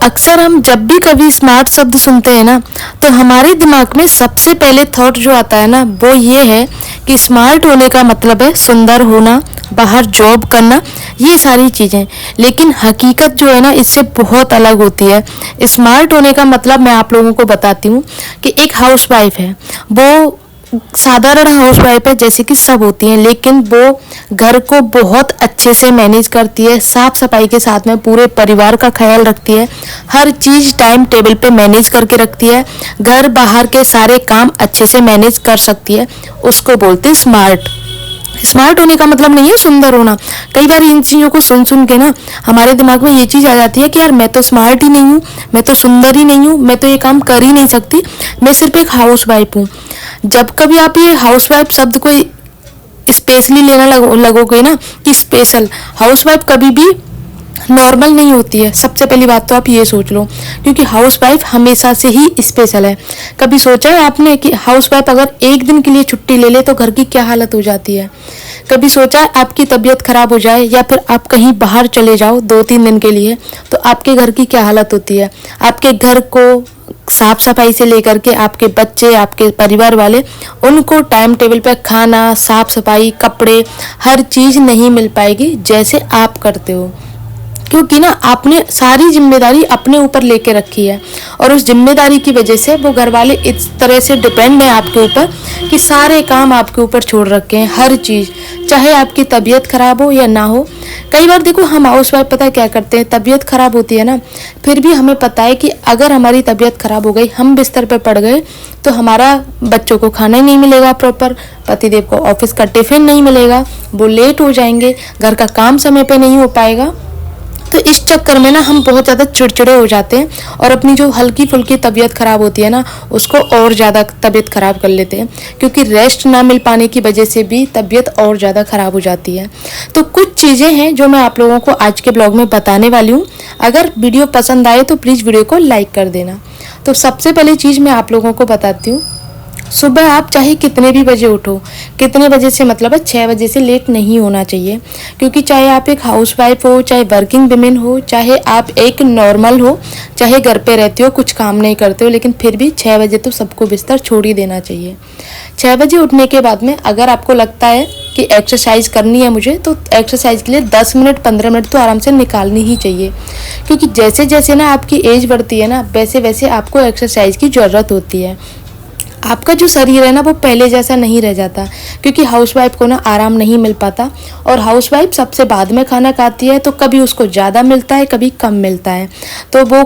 अक्सर हम जब भी कभी स्मार्ट शब्द सुनते हैं ना, तो हमारे दिमाग में सबसे पहले थॉट जो आता है ना, वो ये है कि स्मार्ट होने का मतलब है सुंदर होना, बाहर जॉब करना, ये सारी चीज़ें। लेकिन हकीकत जो है ना, इससे बहुत अलग होती है। स्मार्ट होने का मतलब मैं आप लोगों को बताती हूँ कि एक हाउसवाइफ है, वो साधारण हाउसवाइफ है जैसे कि सब होती हैं, लेकिन वो घर को बहुत अच्छे से मैनेज करती है, साफ सफाई के साथ में पूरे परिवार का ख्याल रखती है, हर चीज़ टाइम टेबल पे मैनेज करके रखती है, घर बाहर के सारे काम अच्छे से मैनेज कर सकती है। उसको बोलते हैं स्मार्ट। स्मार्ट होने का मतलब नहीं है सुंदर होना। कई बार इन चीज़ों को सुन सुन के ना हमारे दिमाग में ये चीज़ आ जाती है कि यार मैं तो स्मार्ट ही नहीं हूँ, मैं तो सुंदर ही नहीं हूँ, मैं तो ये काम कर ही नहीं सकती, मैं सिर्फ एक हाउस वाइफ हूँ। जब कभी आप ये हाउस वाइफ शब्द को स्पेशली लेना लगोगे ना कि स्पेशल, हाउस वाइफ कभी भी नॉर्मल नहीं होती है। सबसे पहली बात तो आप ये सोच लो, क्योंकि हाउस वाइफ हमेशा से ही स्पेशल है। कभी सोचा है आपने कि हाउस वाइफ अगर एक दिन के लिए छुट्टी ले ले तो घर की क्या हालत हो जाती है? कभी सोचा है आपकी तबीयत खराब हो जाए या फिर आप कहीं बाहर चले जाओ 2-3 दिन के लिए तो आपके घर की क्या हालत होती है? आपके घर को साफ सफाई से लेकर के आपके बच्चे, आपके परिवार वाले, उनको टाइम टेबल पे खाना, साफ सफाई, कपड़े, हर चीज़ नहीं मिल पाएगी जैसे आप करते हो। क्योंकि ना आपने सारी जिम्मेदारी अपने ऊपर लेके रखी है और उस जिम्मेदारी की वजह से वो घर वाले इस तरह से डिपेंड है आपके ऊपर कि सारे काम आपके ऊपर छोड़ रखे हैं, हर चीज़, चाहे आपकी तबीयत खराब हो या ना हो। कई बार देखो हम हाउस वाइफ पता है क्या करते हैं, तबीयत खराब होती है ना, फिर भी हमें पता है कि अगर हमारी तबीयत खराब हो गई, हम बिस्तर पर पड़ गए तो हमारा बच्चों को खाना ही नहीं मिलेगा प्रॉपर, पतिदेव को ऑफिस का टिफिन नहीं मिलेगा, वो लेट हो जाएंगे, घर का काम समय पे नहीं हो पाएगा। तो इस चक्कर में ना हम बहुत ज़्यादा चिड़चिड़े हो जाते हैं और अपनी जो हल्की फुल्की तबीयत खराब होती है ना, उसको और ज़्यादा तबीयत खराब कर लेते हैं, क्योंकि रेस्ट ना मिल पाने की वजह से भी तबीयत और ज़्यादा खराब हो जाती है। तो कुछ चीज़ें हैं जो मैं आप लोगों को आज के ब्लॉग में बताने वाली हूँ। अगर वीडियो पसंद आए तो प्लीज़ वीडियो को लाइक कर देना। तो सबसे पहली चीज़ मैं आप लोगों को बताती हूँ, सुबह आप चाहे कितने भी बजे उठो, कितने बजे से मतलब है 6 बजे से लेट नहीं होना चाहिए। क्योंकि चाहे आप एक हाउसवाइफ हो, चाहे वर्किंग वुमेन हो, चाहे आप एक नॉर्मल हो, चाहे घर पे रहते हो कुछ काम नहीं करते हो, लेकिन फिर भी 6 बजे तो सबको बिस्तर छोड़ ही देना चाहिए। 6 बजे उठने के बाद में अगर आपको लगता है कि एक्सरसाइज करनी है मुझे, तो एक्सरसाइज के लिए 10 मिनट 15 मिनट तो आराम से निकालनी ही चाहिए। क्योंकि जैसे जैसे ना आपकी एज बढ़ती है ना, वैसे वैसे आपको एक्सरसाइज की ज़रूरत होती है। आपका जो शरीर है ना वो पहले जैसा नहीं रह जाता, क्योंकि हाउसवाइफ को ना आराम नहीं मिल पाता और हाउसवाइफ सबसे बाद में खाना खाती है, तो कभी उसको ज़्यादा मिलता है, कभी कम मिलता है, तो वो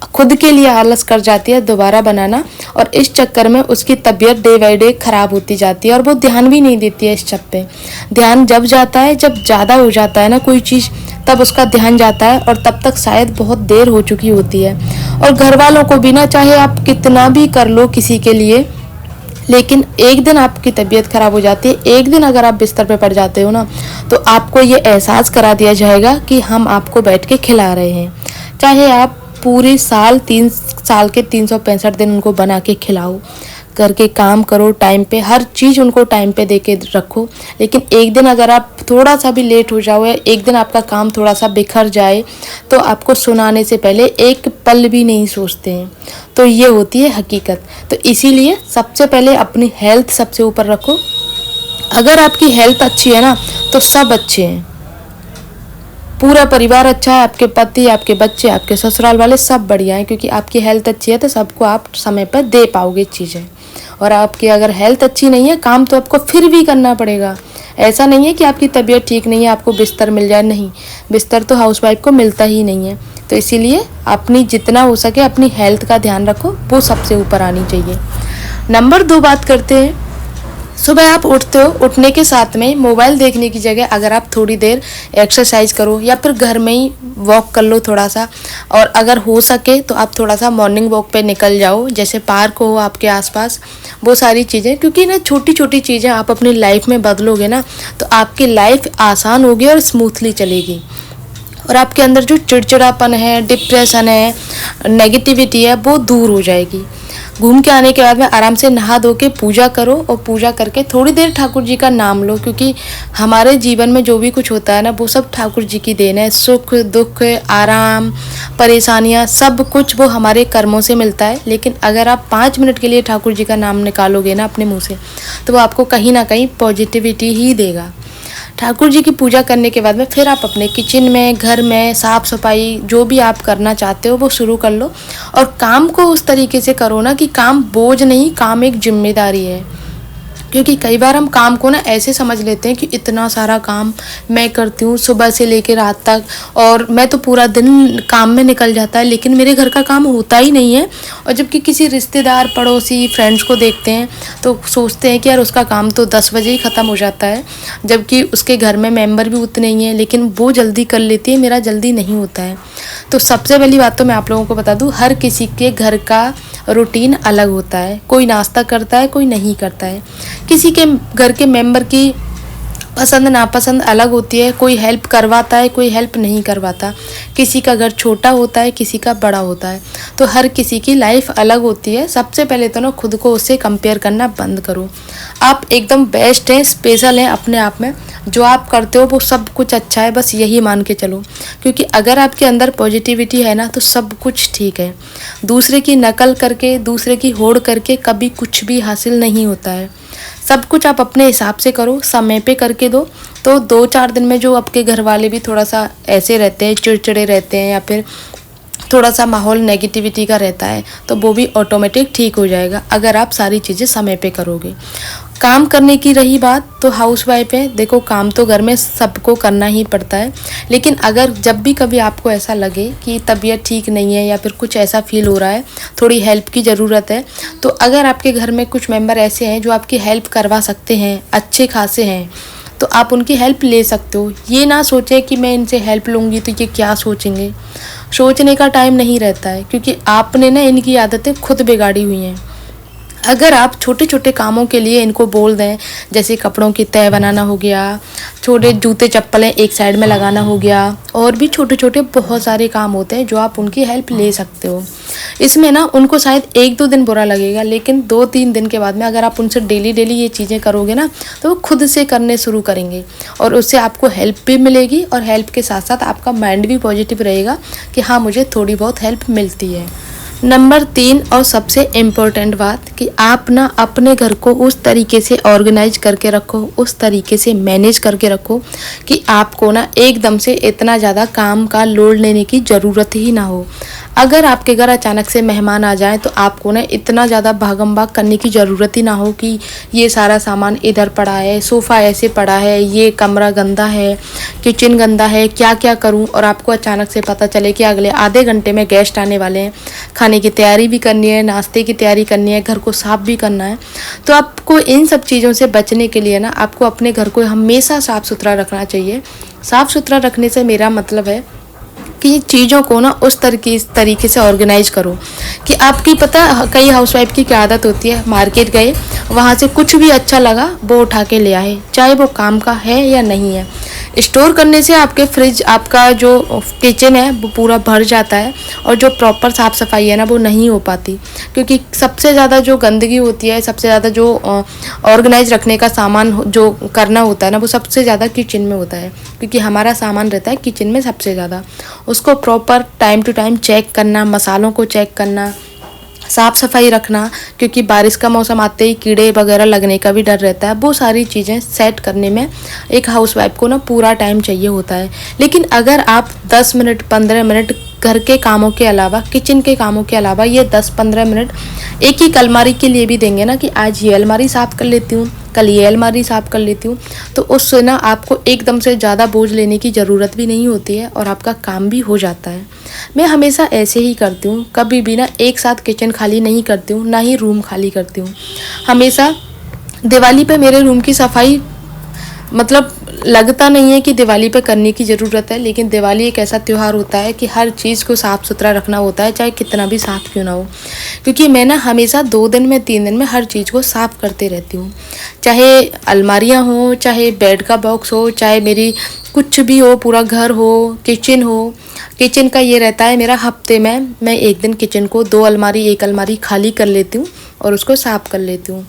खुद के लिए आलस कर जाती है दोबारा बनाना, और इस चक्कर में उसकी तबीयत डे बाई डे ख़राब होती जाती है और वो ध्यान भी नहीं देती है इस सब पे। ध्यान जब जाता है, जब ज़्यादा हो जाता है ना कोई चीज़, तब उसका ध्यान जाता है और तब तक शायद बहुत देर हो चुकी होती है। और घर वालों को भी ना, चाहे आप कितना भी कर लो किसी के लिए, लेकिन एक दिन आपकी तबीयत खराब हो जाती है, एक दिन अगर आप बिस्तर पे पड़ जाते हो ना, तो आपको ये एहसास करा दिया जाएगा कि हम आपको बैठ के खिला रहे हैं। चाहे आप पूरे साल 3 साल के 365 दिन उनको बना के खिलाओ, करके काम करो टाइम पे, हर चीज़ उनको टाइम पे दे के रखो, लेकिन एक दिन अगर आप थोड़ा सा भी लेट हो जाओ या एक दिन आपका काम थोड़ा सा बिखर जाए, तो आपको सुनाने से पहले एक पल भी नहीं सोचते हैं। तो ये होती है हकीकत। तो इसीलिए सबसे पहले अपनी हेल्थ सबसे ऊपर रखो। अगर आपकी हेल्थ अच्छी है ना, तो सब अच्छे हैं, पूरा परिवार अच्छा है, आपके पति, आपके बच्चे, आपके ससुराल वाले सब बढ़िया हैं, क्योंकि आपकी हेल्थ अच्छी है तो सबको आप समय पर दे पाओगे चीज़ें। और आपकी अगर हेल्थ अच्छी नहीं है, काम तो आपको फिर भी करना पड़ेगा। ऐसा नहीं है कि आपकी तबीयत ठीक नहीं है आपको बिस्तर मिल जाए, नहीं, बिस्तर तो हाउसवाइफ को मिलता ही नहीं है। तो इसीलिए अपनी जितना हो सके अपनी हेल्थ का ध्यान रखो, वो सबसे ऊपर आनी चाहिए। नंबर 2 बात करते हैं। सुबह आप उठते हो, उठने के साथ में मोबाइल देखने की जगह अगर आप थोड़ी देर एक्सरसाइज करो या फिर घर में ही वॉक कर लो थोड़ा सा, और अगर हो सके तो आप थोड़ा सा मॉर्निंग वॉक पे निकल जाओ, जैसे पार्क हो आपके आसपास, वो सारी चीज़ें। क्योंकि ना छोटी छोटी चीज़ें आप अपनी लाइफ में बदलोगे ना, तो आपकी लाइफ आसान होगी और स्मूथली चलेगी। और आपके अंदर जो चिड़चिड़ापन है, डिप्रेशन है, नेगेटिविटी है, वो दूर हो जाएगी। घूम के आने के बाद में आराम से नहा धो के पूजा करो और पूजा करके थोड़ी देर ठाकुर जी का नाम लो, क्योंकि हमारे जीवन में जो भी कुछ होता है ना वो सब ठाकुर जी की देन है। सुख दुख, आराम, परेशानियां, सब कुछ वो हमारे कर्मों से मिलता है। लेकिन अगर आप 5 मिनट के लिए ठाकुर जी का नाम निकालोगे ना अपने मुँह से, तो वो आपको कहीं ना कहीं पॉजिटिविटी ही देगा। ठाकुर जी की पूजा करने के बाद में फिर आप अपने किचन में, घर में साफ़ सफाई जो भी आप करना चाहते हो वो शुरू कर लो। और काम को उस तरीके से करो ना कि काम बोझ नहीं, काम एक जिम्मेदारी है। क्योंकि कई बार हम काम को ना ऐसे समझ लेते हैं कि इतना सारा काम मैं करती हूँ सुबह से लेकर रात तक, और मैं तो पूरा दिन काम में निकल जाता है, लेकिन मेरे घर का काम होता ही नहीं है। और जबकि किसी रिश्तेदार, पड़ोसी, फ्रेंड्स को देखते हैं तो सोचते हैं कि यार उसका काम तो 10 बजे ही ख़त्म हो जाता है, जबकि उसके घर में मेंबर भी उतने ही हैं, लेकिन वो जल्दी कर लेती है, मेरा जल्दी नहीं होता है। तो सबसे पहली बात तो मैं आप लोगों को बता दूँ, हर किसी के घर का रूटीन अलग होता है। कोई नाश्ता करता है, कोई नहीं करता है। किसी के घर के मेंबर की पसंद नापसंद अलग होती है। कोई हेल्प करवाता है, कोई हेल्प नहीं करवाता। किसी का घर छोटा होता है, किसी का बड़ा होता है। तो हर किसी की लाइफ अलग होती है। सबसे पहले तो ना खुद को उससे कंपेयर करना बंद करो। आप एकदम बेस्ट हैं, स्पेशल हैं अपने आप में। जो आप करते हो वो सब कुछ अच्छा है, बस यही मान के चलो। क्योंकि अगर आपके अंदर पॉजिटिविटी है ना तो सब कुछ ठीक है। दूसरे की नकल करके, दूसरे की होड़ करके कभी कुछ भी हासिल नहीं होता है। सब कुछ आप अपने हिसाब से करो, समय पे करके दो। तो 2-4 दिन में जो आपके घर वाले भी थोड़ा सा ऐसे रहते हैं, चिड़चिड़े रहते हैं, या फिर थोड़ा सा माहौल नेगेटिविटी का रहता है, तो वो भी ऑटोमेटिक ठीक हो जाएगा अगर आप सारी चीज़ें समय पे करोगे। काम करने की रही बात, तो हाउसवाइफ है, देखो काम तो घर में सबको करना ही पड़ता है। लेकिन अगर जब भी कभी आपको ऐसा लगे कि तबीयत ठीक नहीं है या फिर कुछ ऐसा फील हो रहा है, थोड़ी हेल्प की ज़रूरत है, तो अगर आपके घर में कुछ मेंबर ऐसे हैं जो आपकी हेल्प करवा सकते हैं, अच्छे खासे हैं, तो आप उनकी हेल्प ले सकते हो। ये ना सोचें कि मैं इनसे हेल्प लूँगी तो ये क्या सोचेंगे। सोचने का टाइम नहीं रहता है, क्योंकि आपने ना इनकी आदतें खुद बिगाड़ी हुई हैं। अगर आप छोटे छोटे कामों के लिए इनको बोल दें, जैसे कपड़ों की तह बनाना हो गया, छोटे जूते चप्पलें एक साइड में लगाना हो गया, और भी छोटे छोटे बहुत सारे काम होते हैं जो आप उनकी हेल्प ले सकते हो। इसमें ना उनको शायद 1-2 दिन बुरा लगेगा, लेकिन 2-3 दिन के बाद में अगर आप उनसे डेली डेली ये चीज़ें करोगे ना, तो वो खुद से करने शुरू करेंगे। और उससे आपको हेल्प भी मिलेगी, और हेल्प के साथ साथ आपका माइंड भी पॉजिटिव रहेगा कि हाँ, मुझे थोड़ी बहुत हेल्प मिलती है। नंबर 3 और सबसे इम्पोर्टेंट बात, कि आप ना अपने घर को उस तरीके से ऑर्गेनाइज करके रखो, उस तरीके से मैनेज करके रखो कि आपको ना एकदम से इतना ज़्यादा काम का लोड लेने की ज़रूरत ही ना हो। अगर आपके घर अचानक से मेहमान आ जाएं तो आपको ना इतना ज़्यादा भागम भाग करने की ज़रूरत ही ना हो कि ये सारा सामान इधर पड़ा है, सोफ़ा ऐसे पड़ा है, ये कमरा गंदा है, किचन गंदा है, क्या क्या करूं। और आपको अचानक से पता चले कि अगले आधे घंटे में गेस्ट आने वाले हैं, खाने की तैयारी भी करनी है, नाश्ते की तैयारी करनी है, घर को साफ़ भी करना है। तो आपको इन सब चीज़ों से बचने के लिए ना आपको अपने घर को हमेशा साफ़ सुथरा रखना चाहिए। साफ़ सुथरा रखने से मेरा मतलब है कि चीज़ों को ना उस तरीके से ऑर्गेनाइज करो कि आपकी पता, कई हाउसवाइफ की क्या आदत होती है, मार्केट गए, वहाँ से कुछ भी अच्छा लगा वो उठा के ले आए, चाहे वो काम का है या नहीं है। स्टोर करने से आपके फ्रिज, आपका जो किचन है वो पूरा भर जाता है, और जो प्रॉपर साफ़ सफाई है ना वो नहीं हो पाती। क्योंकि सबसे ज़्यादा जो गंदगी होती है, सबसे ज़्यादा जो ऑर्गेनाइज रखने का सामान जो करना होता है ना, वो सबसे ज़्यादा किचन में होता है। क्योंकि हमारा सामान रहता है किचन में सबसे ज़्यादा। उसको proper time to time check करना, मसालों को चेक करना, साफ़ सफाई रखना, क्योंकि बारिश का मौसम आते ही कीड़े वगैरह लगने का भी डर रहता है। वो सारी चीज़ें सेट करने में एक हाउसवाइफ को ना पूरा टाइम चाहिए होता है। लेकिन अगर आप 10 मिनट 15 मिनट घर के कामों के अलावा, किचन के कामों के अलावा ये 10-15 मिनट एक ही अलमारी के लिए भी देंगे ना, कि आज ये अलमारी साफ़ कर लेती हूँ, कल ये अलमारी साफ़ कर लेती हूँ, तो उससे ना आपको एकदम से ज़्यादा बोझ लेने की ज़रूरत भी नहीं होती है, और आपका काम भी हो जाता है। मैं हमेशा ऐसे ही करती हूँ, कभी भी ना एक साथ किचन खाली नहीं करती हूँ, ना ही रूम खाली करती हूँ। हमेशा दिवाली पे मेरे रूम की सफाई, मतलब लगता नहीं है कि दिवाली पे करने की ज़रूरत है, लेकिन दिवाली एक ऐसा त्यौहार होता है कि हर चीज़ को साफ़ सुथरा रखना होता है, चाहे कितना भी साफ़ क्यों ना हो। क्योंकि मैं ना हमेशा 2 दिन में 3 दिन में हर चीज़ को साफ़ करते रहती हूँ। चाहे अलमारियाँ हो, चाहे बेड का बॉक्स हो, चाहे मेरी कुछ भी हो, पूरा घर हो, किचन हो। किचन का ये रहता है मेरा हफ्ते में मैं 1 दिन किचन को 2 अलमारी 1 अलमारी खाली कर लेती हूँ और उसको साफ़ कर लेती हूँ।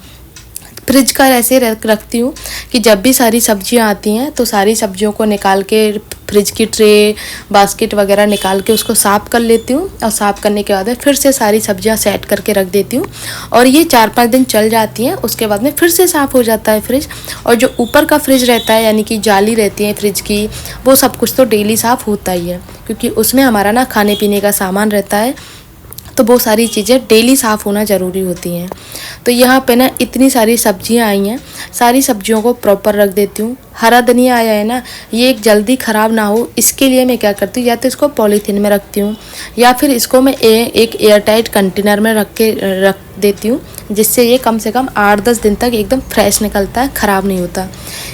फ्रिज का ऐसे रखती हूँ कि जब भी सारी सब्जियाँ आती हैं तो सारी सब्जियों को निकाल के फ्रिज की ट्रे बास्केट वगैरह निकाल के उसको साफ़ कर लेती हूँ और साफ़ करने के बाद में फिर से सारी सब्जियाँ सेट करके रख देती हूँ और ये 4-5 दिन चल जाती हैं। उसके बाद में फिर से साफ़ हो जाता है फ्रिज। और जो ऊपर का फ्रिज रहता है यानी कि जाली रहती है फ्रिज की, वो सब कुछ तो डेली साफ़ होता ही है, क्योंकि उसमें हमारा ना खाने पीने का सामान रहता है, तो वो सारी चीज़ें डेली साफ़ होना ज़रूरी होती हैं। तो यहाँ पे ना इतनी सारी सब्जियाँ आई हैं, सारी सब्जियों को प्रॉपर रख देती हूँ। हरा धनिया आया है ना, ये एक जल्दी ख़राब ना हो इसके लिए मैं क्या करती हूँ, या तो इसको पॉलीथीन में रखती हूँ या फिर इसको मैं एक एयरटाइट कंटेनर में रख देती हूँ, जिससे ये कम से कम 8-10 दिन तक एकदम फ्रेश निकलता है, ख़राब नहीं होता।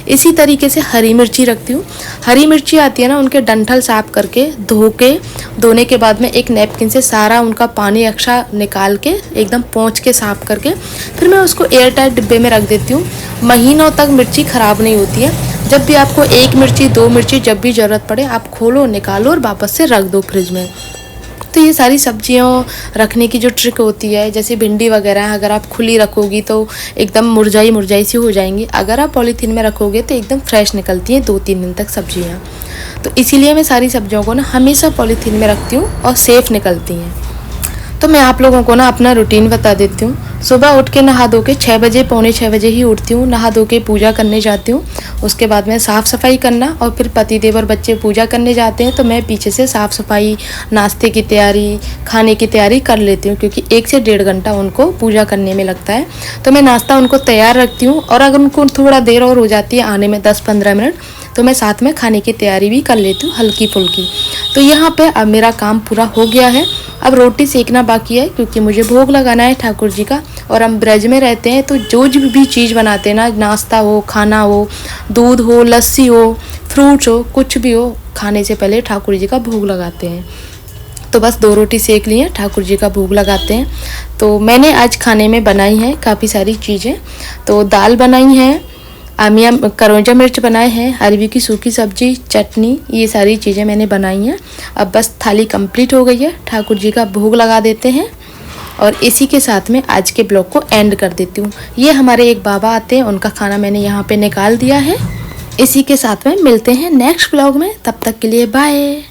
इसी तरीके से हरी मिर्ची रखती हूँ। हरी मिर्ची आती है ना, उनके डंठल साफ़ करके धोने के बाद में एक नैपकिन से सारा उनका पानी अक्सा निकाल के एकदम पोंछ के साफ़ करके फिर मैं उसको एयरटाइट डिब्बे में रख देती हूँ। महीनों तक मिर्ची ख़राब नहीं होती है। जब भी आपको 1 मिर्ची 2 मिर्ची जब भी ज़रूरत पड़े आप खोलो, निकालो और वापस से रख दो फ्रिज में। तो ये सारी सब्जियों रखने की जो ट्रिक होती है, जैसे भिंडी वगैरह अगर आप खुली रखोगी तो एकदम मुरझाई सी हो जाएंगी, अगर आप पॉलीथीन में रखोगे तो एकदम फ्रेश निकलती हैं 2-3 दिन तक सब्जियाँ। तो इसीलिए मैं सारी सब्जियों को ना हमेशा पॉलीथीन में रखती हूँ और सेफ़ निकलती हैं। तो मैं आप लोगों को ना अपना रूटीन बता देती हूँ। सुबह उठ के नहा धो के 6 बजे पौने 6 बजे ही उठती हूँ, नहा धो के पूजा करने जाती हूँ। उसके बाद में साफ़ सफाई करना और फिर पतिदेव और बच्चे पूजा करने जाते हैं तो मैं पीछे से साफ़ सफाई, नाश्ते की तैयारी, खाने की तैयारी कर लेती हूँ, क्योंकि 1 से 1.5 घंटा उनको पूजा करने में लगता है। तो मैं नाश्ता उनको तैयार रखती हूँ और अगर उनको थोड़ा देर और हो जाती है आने में 10-15 मिनट, तो मैं साथ में खाने की तैयारी भी कर लेती हूँ हल्की फुल्की। तो यहाँ पे अब मेरा काम पूरा हो गया है। अब रोटी सेकना बाकी है, क्योंकि मुझे भोग लगाना है ठाकुर जी का। और हम ब्रज में रहते हैं तो जो भी चीज़ बनाते हैं ना, नाश्ता हो, खाना हो, दूध हो, लस्सी हो, फ्रूट्स हो, कुछ भी हो, खाने से पहले ठाकुर जी का भोग लगाते हैं। तो बस 2 रोटी सेक लिए, ठाकुर जी का भोग लगाते हैं। तो मैंने आज खाने में बनाई हैं काफ़ी सारी चीज़ें। तो दाल बनाई है, आमिया करौंजा मिर्च बनाए हैं, अरबी की सूखी सब्जी, चटनी, ये सारी चीज़ें मैंने बनाई हैं। अब बस थाली कंप्लीट हो गई है, ठाकुर जी का भोग लगा देते हैं और इसी के साथ में आज के ब्लॉग को एंड कर देती हूँ। ये हमारे एक बाबा आते हैं, उनका खाना मैंने यहाँ पे निकाल दिया है। इसी के साथ में मिलते हैं नेक्स्ट ब्लॉग में, तब तक के लिए बाय।